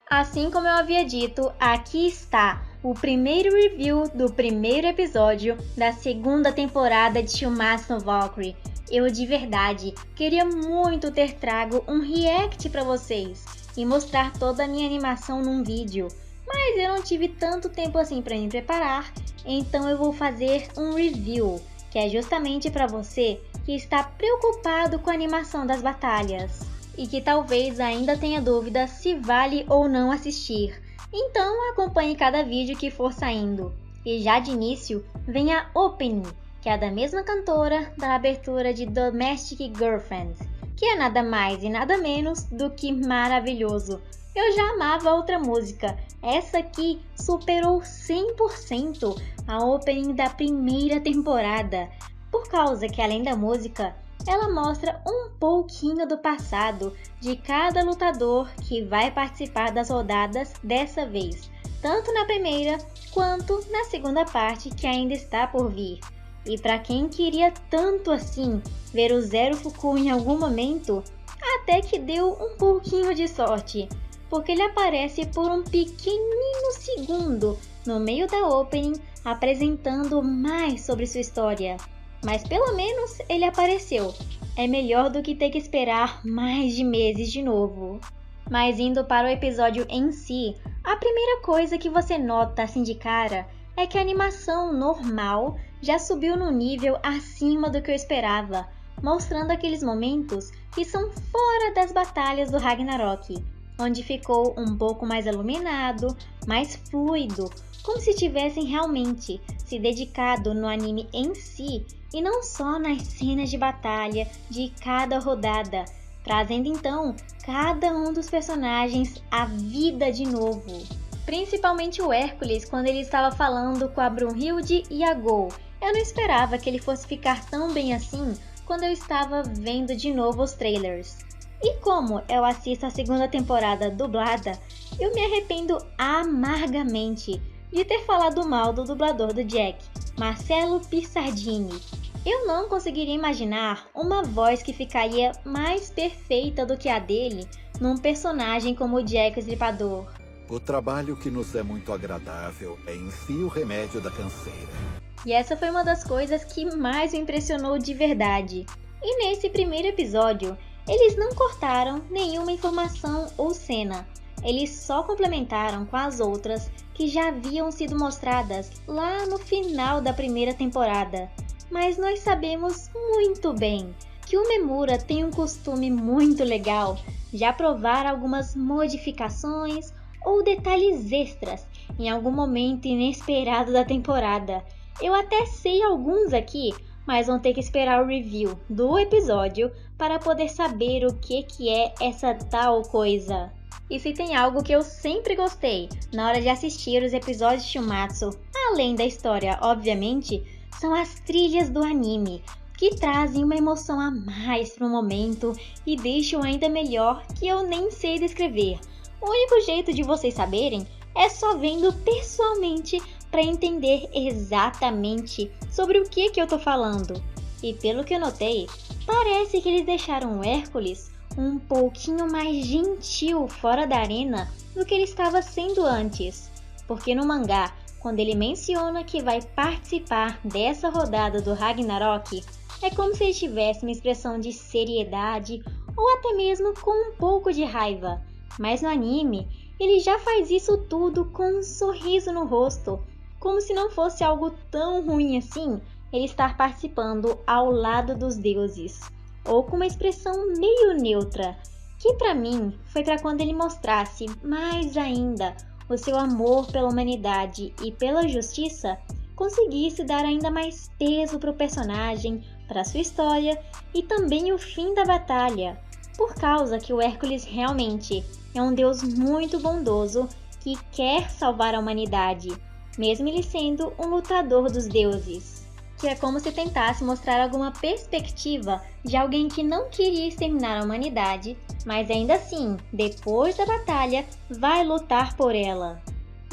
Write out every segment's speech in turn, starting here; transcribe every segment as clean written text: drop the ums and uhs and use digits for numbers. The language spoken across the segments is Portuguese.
Assim como eu havia dito, aqui está o primeiro review do primeiro episódio da segunda temporada de Shumatsu no Valkyrie. Eu de verdade queria muito ter trago um react para vocês e mostrar toda a minha animação num vídeo, mas eu não tive tanto tempo assim para me preparar, então eu vou fazer um review, que é justamente para você que está preocupado com a animação das batalhas e que talvez ainda tenha dúvida se vale ou não assistir. Então acompanhe cada vídeo que for saindo. E já de início vem a opening, que é da mesma cantora da abertura de Domestic Girlfriend, que é nada mais e nada menos do que maravilhoso. Eu já amava outra música, essa aqui superou 100% a opening da primeira temporada, por causa que além da música, ela mostra um pouquinho do passado de cada lutador que vai participar das rodadas dessa vez, tanto na primeira quanto na segunda parte que ainda está por vir. E para quem queria tanto assim ver o Zero Fuku em algum momento, até que deu um pouquinho de sorte, porque ele aparece por um pequenino segundo no meio da opening apresentando mais sobre sua história. Mas pelo menos ele apareceu. É melhor do que ter que esperar mais de meses de novo. Mas indo para o episódio em si, a primeira coisa que você nota assim de cara é que a animação normal já subiu no nível acima do que eu esperava, mostrando aqueles momentos que são fora das batalhas do Ragnarok, onde ficou um pouco mais iluminado, mais fluido, como se tivessem realmente se dedicado no anime em si e não só nas cenas de batalha de cada rodada, trazendo então cada um dos personagens à vida de novo. Principalmente o Hércules, quando ele estava falando com a Brunhilde e a Gol. Eu não esperava que ele fosse ficar tão bem assim quando eu estava vendo de novo os trailers. E como eu assisto a segunda temporada dublada, eu me arrependo amargamente de ter falado mal do dublador do Jack, Marcelo Pizzardini. Eu não conseguiria imaginar uma voz que ficaria mais perfeita do que a dele num personagem como o Jack o Estripador. O trabalho que nos é muito agradável é em si o remédio da canseira. E essa foi uma das coisas que mais me impressionou de verdade. E nesse primeiro episódio, eles não cortaram nenhuma informação ou cena. Eles só complementaram com as outras que já haviam sido mostradas lá no final da primeira temporada. Mas nós sabemos muito bem que o Memura tem um costume muito legal de aprovar algumas modificações ou detalhes extras em algum momento inesperado da temporada. Eu até sei alguns aqui, mas vão ter que esperar o review do episódio para poder saber o que é essa tal coisa. E se tem algo que eu sempre gostei na hora de assistir os episódios de Shumatsu, além da história, obviamente, são as trilhas do anime, que trazem uma emoção a mais para o momento e deixam ainda melhor que eu nem sei descrever. O único jeito de vocês saberem é só vendo pessoalmente para entender exatamente sobre o que eu tô falando. E pelo que eu notei, parece que eles deixaram o Hércules um pouquinho mais gentil fora da arena do que ele estava sendo antes. Porque no mangá, quando ele menciona que vai participar dessa rodada do Ragnarok, é como se ele tivesse uma expressão de seriedade ou até mesmo com um pouco de raiva. Mas no anime, ele já faz isso tudo com um sorriso no rosto, como se não fosse algo tão ruim assim ele estar participando ao lado dos deuses, ou com uma expressão meio neutra, que para mim foi para quando ele mostrasse mais ainda o seu amor pela humanidade e pela justiça, conseguisse dar ainda mais peso para o personagem, para sua história e também o fim da batalha, por causa que o Hércules realmente é um deus muito bondoso que quer salvar a humanidade, mesmo ele sendo um lutador dos deuses. Que é como se tentasse mostrar alguma perspectiva de alguém que não queria exterminar a humanidade, mas ainda assim, depois da batalha, vai lutar por ela.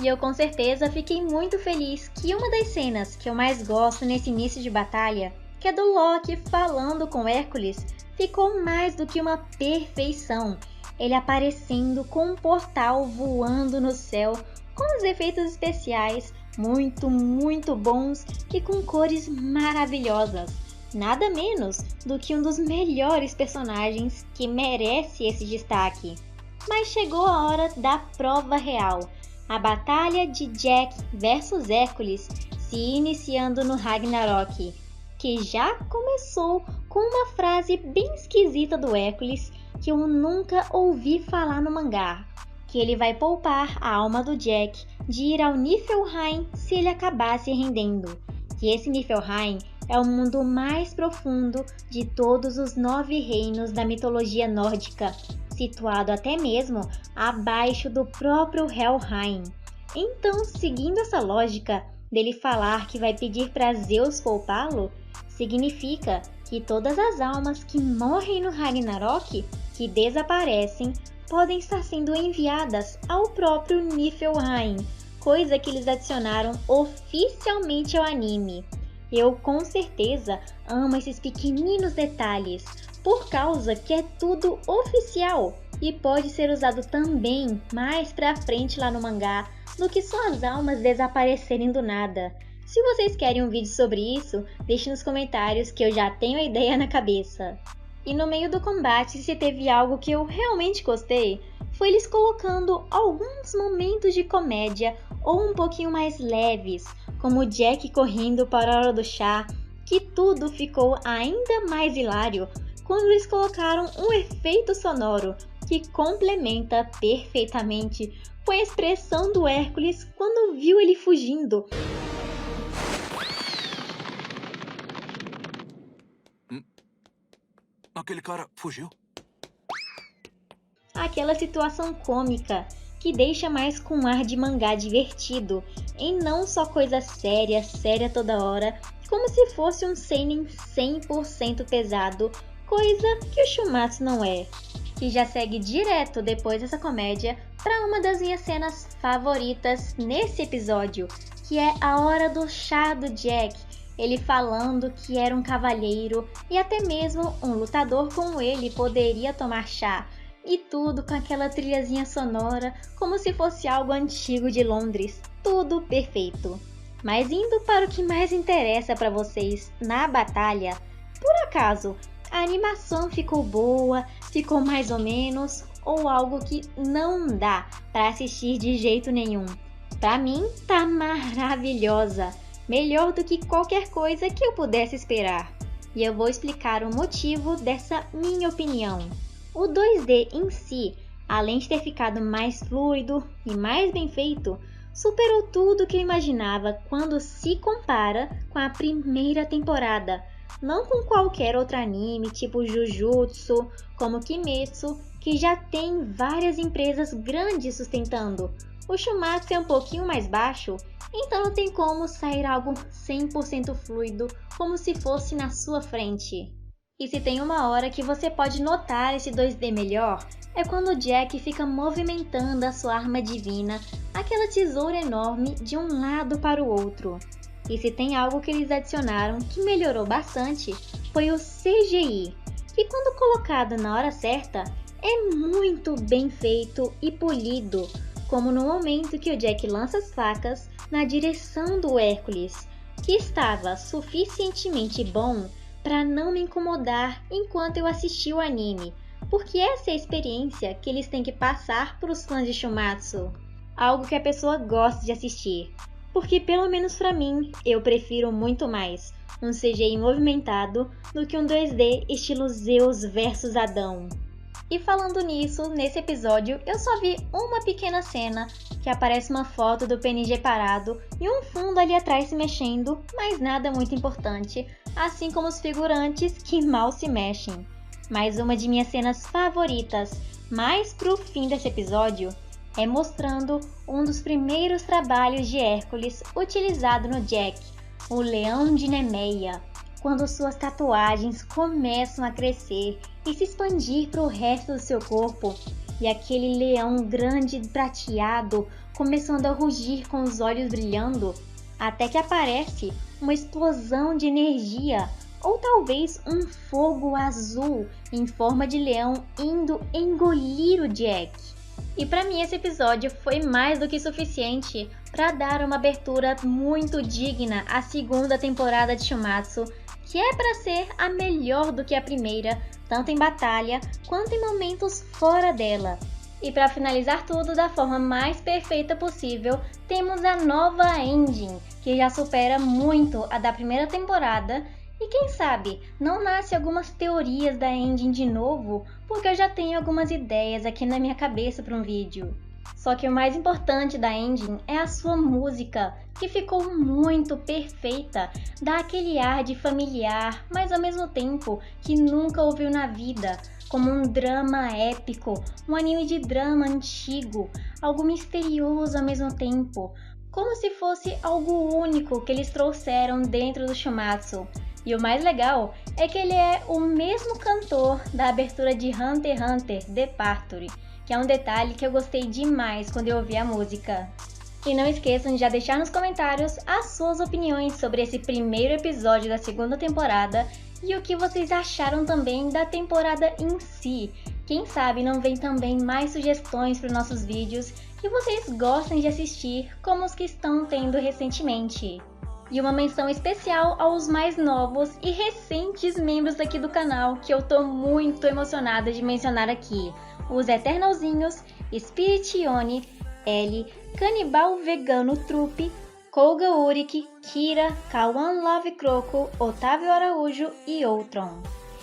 E eu com certeza fiquei muito feliz que uma das cenas que eu mais gosto nesse início de batalha, que é do Loki falando com Hércules, ficou mais do que uma perfeição. ele aparecendo com um portal voando no céu, com os efeitos especiais muito bons e com cores maravilhosas. Nada menos do que um dos melhores personagens que merece esse destaque. Mas chegou a hora da prova real, a batalha de Jack versus Hércules se iniciando no Ragnarok, que já começou com uma frase bem esquisita do Hércules que eu nunca ouvi falar no mangá, que ele vai poupar a alma do Jack de ir ao Niflheim se ele acabasse rendendo, que esse Niflheim é o mundo mais profundo de todos os 9 reinos da mitologia nórdica, situado até mesmo abaixo do próprio Helheim. Então, seguindo essa lógica dele falar que vai pedir para Zeus poupá-lo, significa que todas as almas que morrem no Ragnarok, que desaparecem, podem estar sendo enviadas ao próprio Niflheim, coisa que eles adicionaram oficialmente ao anime. Eu com certeza amo esses pequeninos detalhes, por causa que é tudo oficial e pode ser usado também mais pra frente lá no mangá do que só as almas desaparecerem do nada. Se vocês querem um vídeo sobre isso, deixe nos comentários que eu já tenho a ideia na cabeça. E no meio do combate, se teve algo que eu realmente gostei, foi eles colocando alguns momentos de comédia ou um pouquinho mais leves, como o Jack correndo para a hora do chá, que tudo ficou ainda mais hilário quando eles colocaram um efeito sonoro que complementa perfeitamente com a expressão do Hércules quando viu ele fugindo. Aquele cara fugiu? Aquela situação cômica que deixa mais com um ar de mangá divertido, em não só coisa séria toda hora, como se fosse um seinen 100% pesado, coisa que o Shumatsu não é. Que já segue direto depois dessa comédia para uma das minhas cenas favoritas nesse episódio, que é a hora do chá do Jack, ele falando que era um cavalheiro e até mesmo um lutador como ele poderia tomar chá, e tudo com aquela trilhazinha sonora como se fosse algo antigo de Londres, tudo perfeito. Mas indo para o que mais interessa para vocês na batalha, por acaso a animação ficou boa, ficou mais ou menos, ou algo que não dá para assistir de jeito nenhum? Para mim tá maravilhosa, melhor do que qualquer coisa que eu pudesse esperar. E eu vou explicar o motivo dessa minha opinião. O 2D em si, além de ter ficado mais fluido e mais bem feito, superou tudo que eu imaginava quando se compara com a primeira temporada, não com qualquer outro anime tipo Jujutsu, como Kimetsu, que já tem várias empresas grandes sustentando. O Shumatsu é um pouquinho mais baixo, então não tem como sair algo 100% fluido como se fosse na sua frente. E se tem uma hora que você pode notar esse 2D melhor, é quando o Jack fica movimentando a sua arma divina, aquela tesoura enorme de um lado para o outro. E se tem algo que eles adicionaram que melhorou bastante, foi o CGI, que quando colocado na hora certa, é muito bem feito e polido, como no momento que o Jack lança as facas na direção do Hércules, que estava suficientemente bom para não me incomodar enquanto eu assisti o anime, porque essa é a experiência que eles têm que passar para os fãs de Shumatsu, algo que a pessoa gosta de assistir, porque pelo menos para mim, eu prefiro muito mais um CGI movimentado do que um 2D estilo Zeus versus Adão. E falando nisso, nesse episódio eu só vi uma pequena cena que aparece uma foto do PNG parado e um fundo ali atrás se mexendo, mas nada muito importante, assim como os figurantes que mal se mexem. Mas uma de minhas cenas favoritas, mais pro fim desse episódio, é mostrando um dos primeiros trabalhos de Hércules utilizado no Jack, o Leão de Nemeia, quando suas tatuagens começam a crescer e se expandir para o resto do seu corpo, e aquele leão grande e prateado começando a rugir com os olhos brilhando, até que aparece uma explosão de energia, ou talvez um fogo azul em forma de leão indo engolir o Jack. E para mim esse episódio foi mais do que suficiente para dar uma abertura muito digna à segunda temporada de Shumatsu, que é para ser a melhor do que a primeira, tanto em batalha quanto em momentos fora dela. E para finalizar tudo da forma mais perfeita possível, temos a nova engine, que já supera muito a da primeira temporada. E quem sabe não nasce algumas teorias da engine de novo, porque eu já tenho algumas ideias aqui na minha cabeça para um vídeo. Só que o mais importante da engine é a sua música, que ficou muito perfeita, dá aquele ar de familiar, mas ao mesmo tempo que nunca ouviu na vida, como um drama épico, um anime de drama antigo, algo misterioso ao mesmo tempo, como se fosse algo único que eles trouxeram dentro do Shumatsu. E o mais legal é que ele é o mesmo cantor da abertura de Hunter x Hunter, The Partory, que é um detalhe que eu gostei demais quando eu ouvi a música. E não esqueçam de já deixar nos comentários as suas opiniões sobre esse primeiro episódio da segunda temporada e o que vocês acharam também da temporada em si. Quem sabe não vem também mais sugestões para os nossos vídeos que vocês gostem de assistir, como os que estão tendo recentemente. E uma menção especial aos mais novos e recentes membros aqui do canal, que eu tô muito emocionada de mencionar aqui. Os Eternalzinhos, Spiritione, Ellie, Canibal Vegano Trupe, Koga Urik, Kira, Kawan Love Croco, Otávio Araújo e Outron.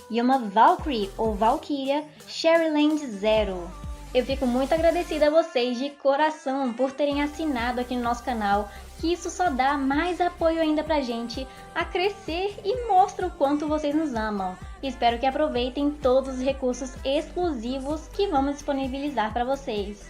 E uma Valkyrie ou Valkyria, Sherryland Zero. Eu fico muito agradecida a vocês de coração por terem assinado aqui no nosso canal, que isso só dá mais apoio ainda pra gente a crescer e mostra o quanto vocês nos amam. Espero que aproveitem todos os recursos exclusivos que vamos disponibilizar para vocês.